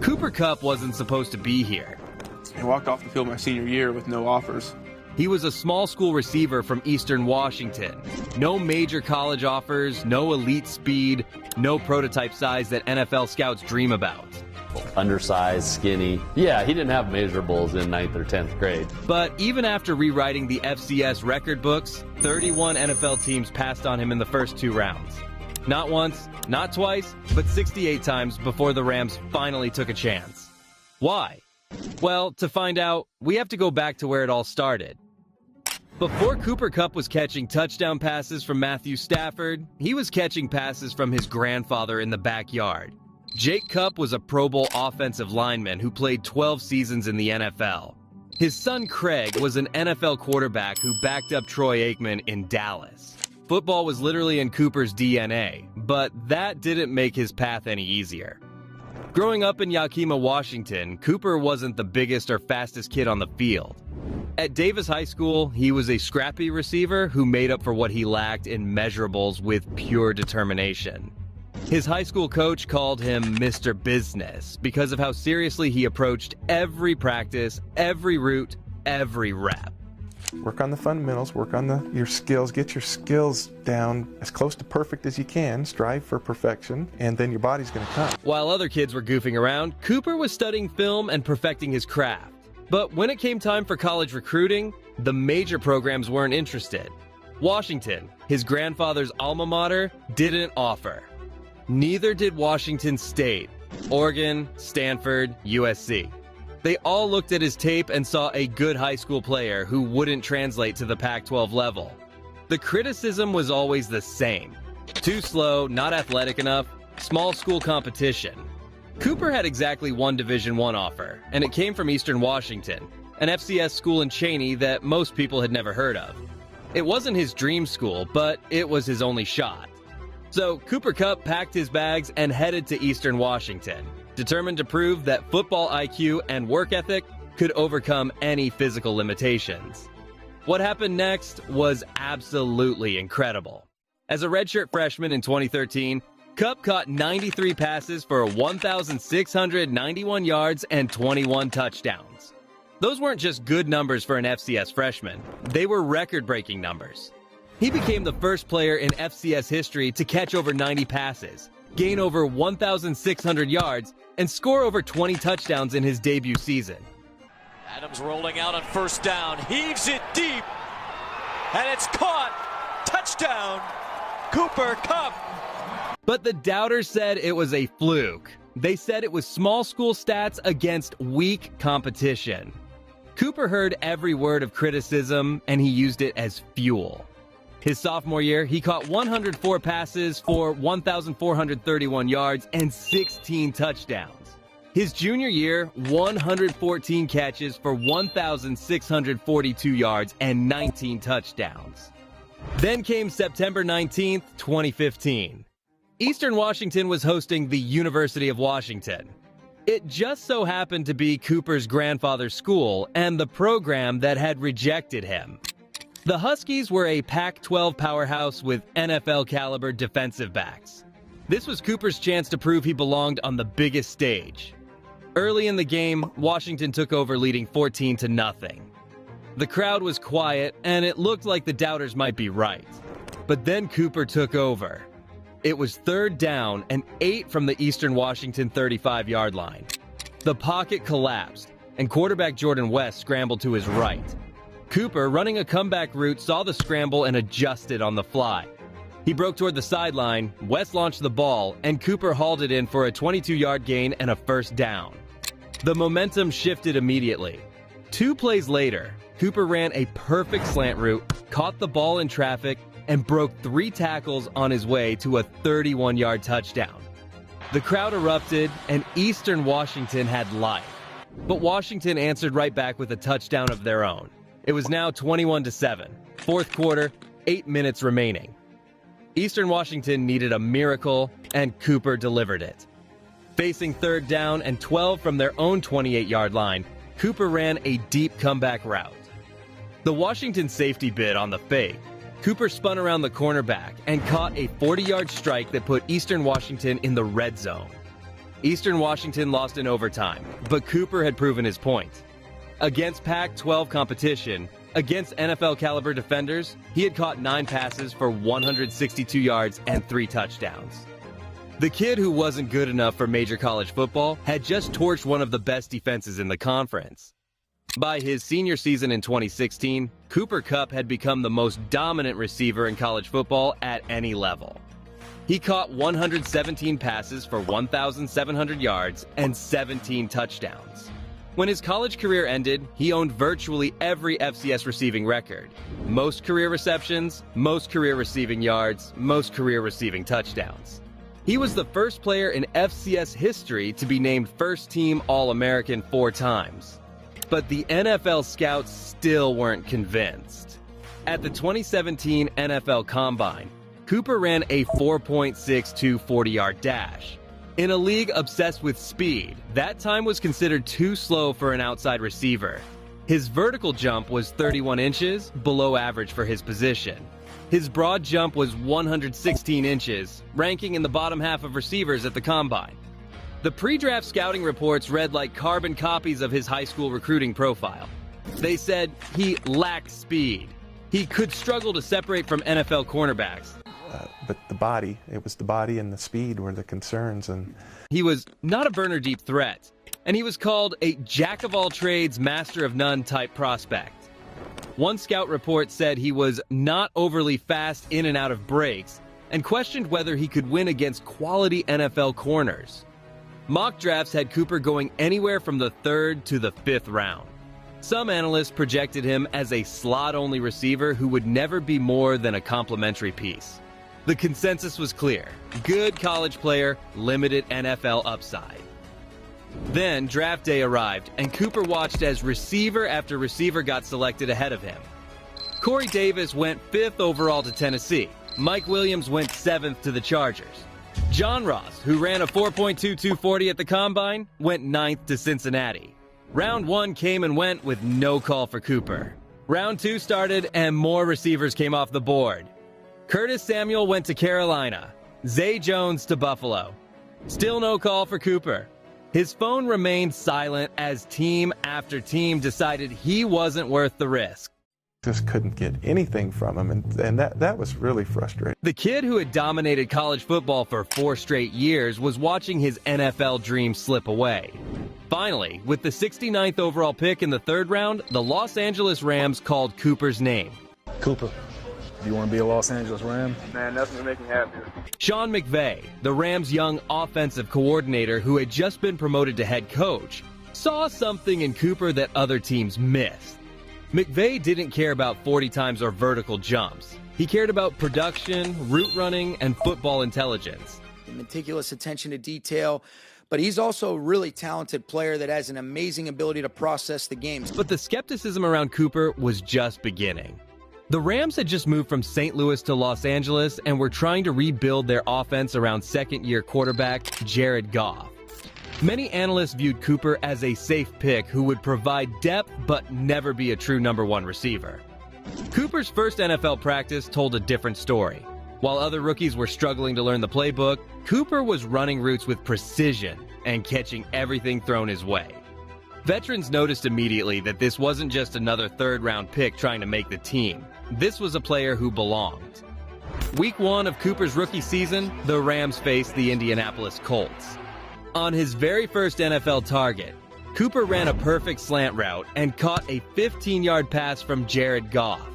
Cooper Kupp wasn't supposed to be here. I walked off the field my senior year with no offers. He was a small school receiver from Eastern Washington. No major college offers, no elite speed, no prototype size that NFL scouts dream about. Undersized, skinny. Yeah, he didn't have measurables in 9th or 10th grade. But even after rewriting the FCS record books, 31 NFL teams passed on him in the first 2 rounds. Not once, not twice, but 68 times before the Rams finally took a chance. Why? Well, to find out, we have to go back to where it all started. Before Cooper Kupp was catching touchdown passes from Matthew Stafford, he was catching passes from his grandfather in the backyard. Jake Kupp was a Pro Bowl offensive lineman who played 12 seasons in the NFL. His son Craig was an NFL quarterback who backed up Troy Aikman in Dallas. Football was literally in Cooper's DNA, but that didn't make his path any easier. Growing up in Yakima, Washington, Cooper wasn't the biggest or fastest kid on the field. At Davis High School, he was a scrappy receiver who made up for what he lacked in measurables with pure determination. His high school coach called him Mr. Business because of how seriously he approached every practice, every route, every rep. Work on the fundamentals, work on your skills, get your skills down as close to perfect as you can, strive for perfection, and then your body's going to come. While other kids were goofing around, Cooper was studying film and perfecting his craft. But when it came time for college recruiting, the major programs weren't interested. Washington, his grandfather's alma mater, didn't offer. Neither did Washington State, Oregon, Stanford, USC. They all looked at his tape and saw a good high school player who wouldn't translate to the Pac-12 level. The criticism was always the same. Too slow, not athletic enough, small school competition. Cooper had exactly one Division I offer, and it came from Eastern Washington, an FCS school in Cheney that most people had never heard of. It wasn't his dream school, but it was his only shot. So Cooper Kupp packed his bags and headed to Eastern Washington, determined to prove that football IQ and work ethic could overcome any physical limitations. What happened next was absolutely incredible. As a redshirt freshman in 2013, Kupp caught 93 passes for 1,691 yards and 21 touchdowns. Those weren't just good numbers for an FCS freshman, they were record-breaking numbers. He became the first player in FCS history to catch over 90 passes, gain over 1,600 yards, and score over 20 touchdowns in his debut season. Adams rolling out on first down, heaves it deep, and it's caught. Touchdown, Cooper Kupp. But the doubters said it was a fluke. They said it was small school stats against weak competition. Cooper heard every word of criticism, and he used it as fuel. His sophomore year, he caught 104 passes for 1,431 yards and 16 touchdowns. His junior year, 114 catches for 1,642 yards and 19 touchdowns. Then came September 19th, 2015. Eastern Washington was hosting the University of Washington. It just so happened to be Cooper's grandfather's school and the program that had rejected him. The Huskies were a Pac-12 powerhouse with NFL-caliber defensive backs. This was Cooper's chance to prove he belonged on the biggest stage. Early in the game, Washington took over leading 14-0. The crowd was quiet, and it looked like the doubters might be right. But then Cooper took over. It was 3rd down and 8 from the Eastern Washington 35-yard line. The pocket collapsed, and quarterback Jordan West scrambled to his right. Cooper, running a comeback route, saw the scramble and adjusted on the fly. He broke toward the sideline, West launched the ball, and Cooper hauled it in for a 22-yard gain and a first down. The momentum shifted immediately. 2 plays later, Cooper ran a perfect slant route, caught the ball in traffic, and broke 3 tackles on his way to a 31-yard touchdown. The crowd erupted, and Eastern Washington had life. But Washington answered right back with a touchdown of their own. It was now 21-7, 4th quarter, 8 minutes remaining. Eastern Washington needed a miracle, and Cooper delivered it. Facing 3rd down and 12 from their own 28-yard line, Cooper ran a deep comeback route. The Washington safety bid on the fake. Cooper spun around the cornerback and caught a 40-yard strike that put Eastern Washington in the red zone. Eastern Washington lost in overtime, but Cooper had proven his point. Against Pac-12 competition, against NFL-caliber defenders, he had caught 9 passes for 162 yards and 3 touchdowns. The kid who wasn't good enough for major college football had just torched one of the best defenses in the conference. By his senior season in 2016, Cooper Kupp had become the most dominant receiver in college football at any level. He caught 117 passes for 1,700 yards and 17 touchdowns. When his college career ended, he owned virtually every FCS receiving record. Most career receptions, most career receiving yards, most career receiving touchdowns. He was the first player in FCS history to be named first-team All-American 4 times. But the NFL scouts still weren't convinced. At the 2017 NFL Combine, Cooper ran a 4.62 40-yard dash. In a league obsessed with speed, that time was considered too slow for an outside receiver. His vertical jump was 31 inches, below average for his position. His broad jump was 116 inches, ranking in the bottom half of receivers at the Combine. The pre-draft scouting reports read like carbon copies of his high school recruiting profile. They said he lacked speed. He could struggle to separate from NFL cornerbacks. But the body, it was the body and the speed were the concerns. And he was not a burner deep threat, and he was called a jack-of-all-trades, master-of-none type prospect. One scout report said he was not overly fast in and out of breaks and questioned whether he could win against quality NFL corners. Mock drafts had Cooper going anywhere from the 3rd to the 5th round. Some analysts projected him as a slot-only receiver who would never be more than a complimentary piece. The consensus was clear: good college player, limited NFL upside. Then draft day arrived, and Cooper watched as receiver after receiver got selected ahead of him. Corey Davis went 5th overall to Tennessee. Mike Williams went 7th to the Chargers. John Ross, who ran a 4.22 40 at the Combine, went 9th to Cincinnati. Round 1 came and went with no call for Cooper. Round 2 started, and more receivers came off the board. Curtis Samuel went to Carolina. Zay Jones to Buffalo. Still no call for Cooper. His phone remained silent as team after team decided he wasn't worth the risk. just couldn't get anything from him, and that was really frustrating. The kid who had dominated college football for 4 straight years was watching his NFL dream slip away. Finally, with the 69th overall pick in the 3rd round, the Los Angeles Rams called Cooper's name. Cooper, do you want to be a Los Angeles Ram? Man, nothing to make me happier. Sean McVay, the Rams' young offensive coordinator who had just been promoted to head coach, saw something in Cooper that other teams missed. McVay didn't care about 40 times or vertical jumps. He cared about production, route running, and football intelligence. Meticulous attention to detail, but he's also a really talented player that has an amazing ability to process the games. But the skepticism around Cooper was just beginning. The Rams had just moved from St. Louis to Los Angeles and were trying to rebuild their offense around second-year quarterback Jared Goff. Many analysts viewed Cooper as a safe pick who would provide depth but never be a true number 1 receiver. Cooper's first NFL practice told a different story. While other rookies were struggling to learn the playbook, Cooper was running routes with precision and catching everything thrown his way. Veterans noticed immediately that this wasn't just another 3rd-round pick trying to make the team. This was a player who belonged. Week 1 of Cooper's rookie season, the Rams faced the Indianapolis Colts. On his very first NFL target, Cooper ran a perfect slant route and caught a 15-yard pass from Jared Goff.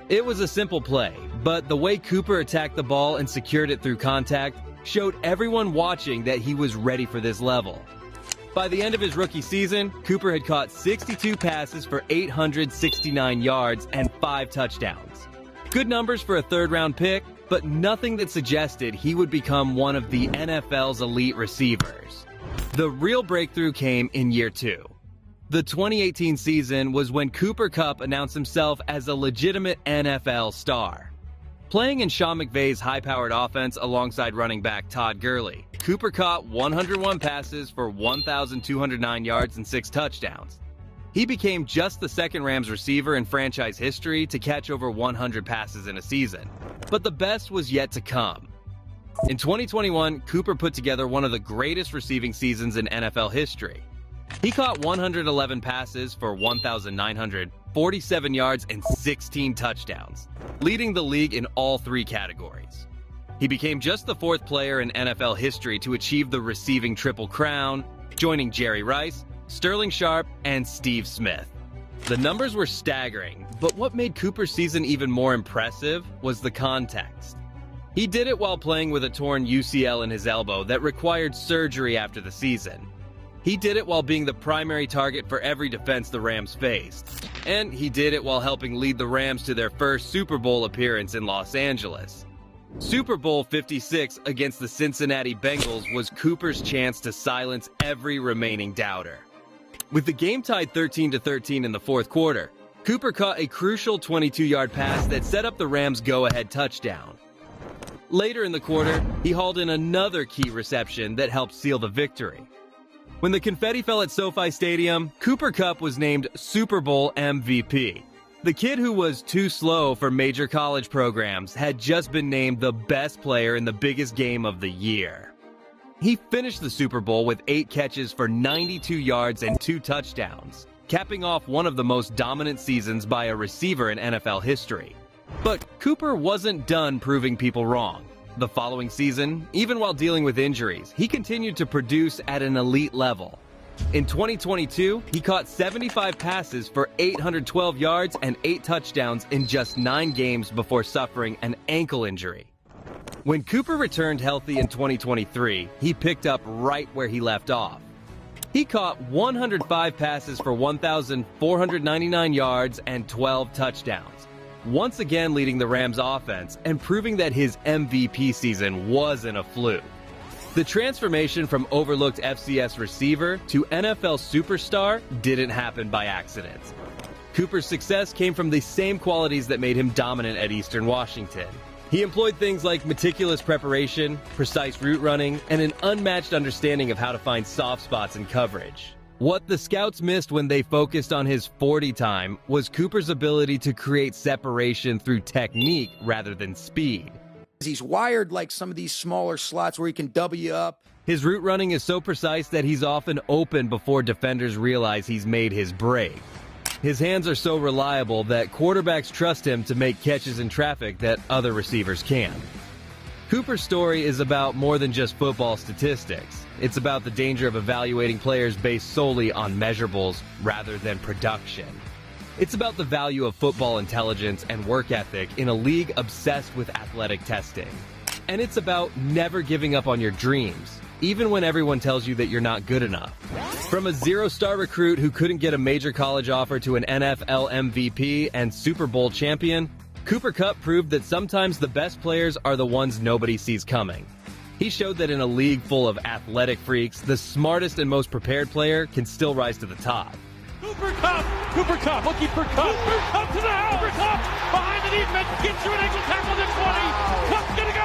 It was a simple play, but the way Cooper attacked the ball and secured it through contact showed everyone watching that he was ready for this level. By the end of his rookie season, Cooper had caught 62 passes for 869 yards and 5 touchdowns. Good numbers for a 3rd-round pick, but nothing that suggested he would become one of the NFL's elite receivers. The real breakthrough came in year 2. The 2018 season was when Cooper Kupp announced himself as a legitimate NFL star. Playing in Sean McVay's high-powered offense alongside running back Todd Gurley, Cooper caught 101 passes for 1,209 yards and 6 touchdowns. He became just the 2nd Rams receiver in franchise history to catch over 100 passes in a season. But the best was yet to come. In 2021, Cooper put together one of the greatest receiving seasons in NFL history. He caught 111 passes for 1,947 yards and 16 touchdowns, leading the league in all three categories. He became just the fourth player in NFL history to achieve the receiving Triple Crown, joining Jerry Rice, Sterling Sharpe, and Steve Smith. The numbers were staggering, but what made Cooper's season even more impressive was the context. He did it while playing with a torn UCL in his elbow that required surgery after the season. He did it while being the primary target for every defense the Rams faced. And he did it while helping lead the Rams to their first Super Bowl appearance in Los Angeles. Super Bowl 56 against the Cincinnati Bengals was Cooper's chance to silence every remaining doubter. With the game tied 13-13 in the fourth quarter, Cooper caught a crucial 22-yard pass that set up the Rams' go-ahead touchdown. Later in the quarter, he hauled in another key reception that helped seal the victory. When the confetti fell at SoFi Stadium, Cooper Kupp was named Super Bowl MVP. The kid who was too slow for major college programs had just been named the best player in the biggest game of the year. He finished the Super Bowl with 8 catches for 92 yards and 2 touchdowns, capping off one of the most dominant seasons by a receiver in NFL history. But Cooper wasn't done proving people wrong. The following season, even while dealing with injuries, he continued to produce at an elite level. In 2022, he caught 75 passes for 812 yards and 8 touchdowns in just 9 games before suffering an ankle injury. When Cooper returned healthy in 2023, he picked up right where he left off. He caught 105 passes for 1,499 yards and 12 touchdowns, once again leading the Rams' offense and proving that his MVP season wasn't a fluke. The transformation from overlooked FCS receiver to NFL superstar didn't happen by accident. Cooper's success came from the same qualities that made him dominant at Eastern Washington. He employed things like meticulous preparation, precise route running, and an unmatched understanding of how to find soft spots in coverage. What the scouts missed when they focused on his 40 time was Cooper's ability to create separation through technique rather than speed. He's wired like some of these smaller slots where he can W up. His route running is so precise that he's often open before defenders realize he's made his break. His hands are so reliable that quarterbacks trust him to make catches in traffic that other receivers can't. Cooper's story is about more than just football statistics. It's about the danger of evaluating players based solely on measurables rather than production. It's about the value of football intelligence and work ethic in a league obsessed with athletic testing. And it's about never giving up on your dreams, even when everyone tells you that you're not good enough. From a 0-star recruit who couldn't get a major college offer to an NFL MVP and Super Bowl champion, Cooper Kupp proved that sometimes the best players are the ones nobody sees coming. He showed that in a league full of athletic freaks, the smartest and most prepared player can still rise to the top. Cooper Kupp looking for Kupp. Cooper Kupp to the house. Cooper Kupp behind the defense, gets you an ankle tackle to 20. Kupp's gonna go.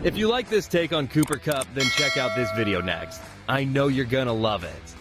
If you like this take on Cooper Kupp, then check out this video next. I know you're gonna love it.